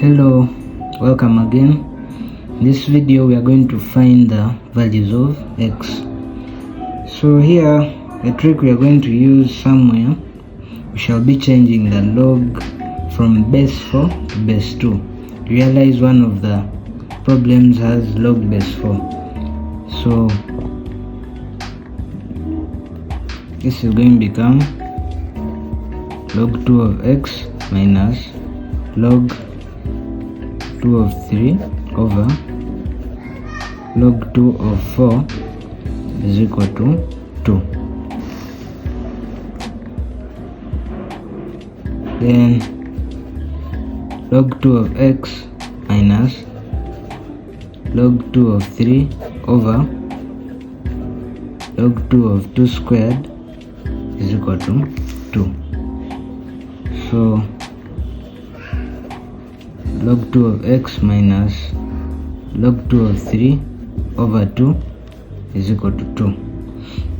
Hello, welcome again. In this video we are going to find the values of x. So here a trick we are going to use somewhere, we shall be changing the log from base 4 to base 2. Realize one of the problems has log base 4. So this is going to become log 2 of x minus log 2 of 3 over log 2 of 4 is equal to 2. Then log 2 of x minus log 2 of 3 over log 2 of 2 squared is equal to 2. So log 2 of x minus log 2 of 3 over 2 is equal to 2.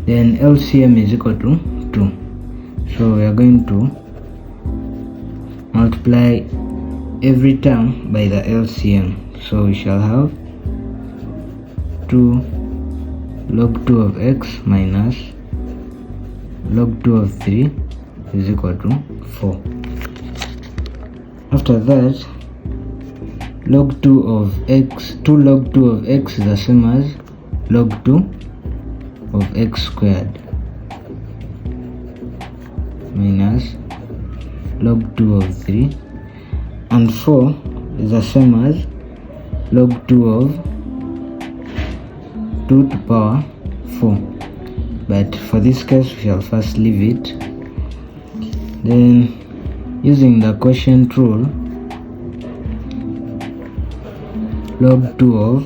Then LCM is equal to 2. So we are going to multiply every term by the LCM. So we shall have 2 log 2 of x minus log 2 of 3 is equal to 4. After that, log 2 of x, 2 log 2 of x is the same as log 2 of x squared minus log 2 of 3, and 4 is the same as log 2 of 2 to power 4. But for this case we shall first leave it. Then using the quotient rule, log 2 of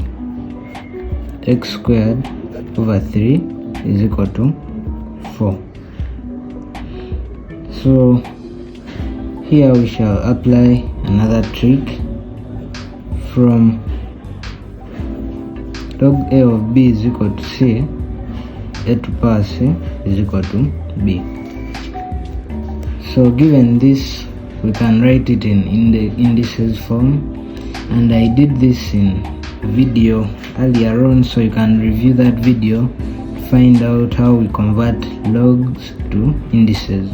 x squared over 3 is equal to 4. So here we shall apply another trick. From log a of b is equal to c, a to power c is equal to b. So given this, we can write it in the indices form, and I did this in video earlier on, so you can review that video to find out how we convert logs to indices.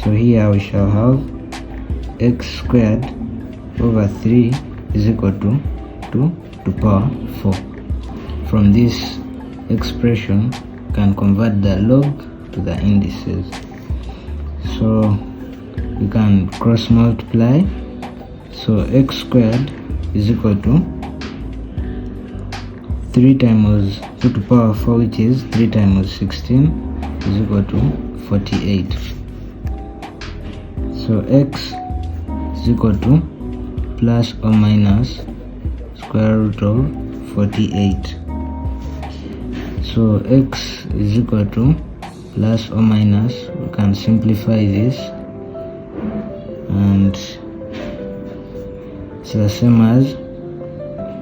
So here we shall have x squared over 3 is equal to 2 to power 4. From this expression you can convert the log to the indices. So you can cross multiply. So x squared is equal to 3 times 2 to power 4, which is 3 times 16, is equal to 48. So x is equal to plus or minus square root of 48. So x is equal to plus or minus, we can simplify this, and it's the same as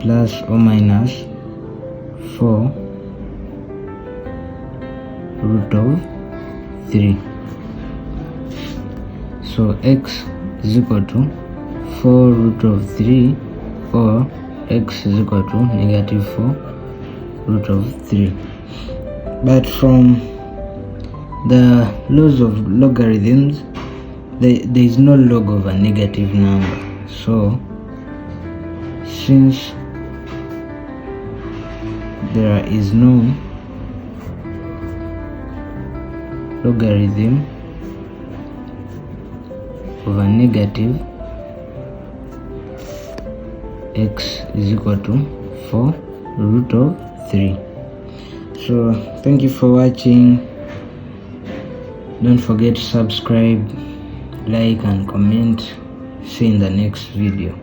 plus or minus 4 root of 3. So x is equal to 4 root of 3, or x is equal to negative 4 root of 3. But from the laws of logarithms, there is no log of a negative number. So since there is no logarithm of a negative, x is equal to 4 root of 3. So thank you for watching. Don't forget to subscribe, like and comment. See you in the next video.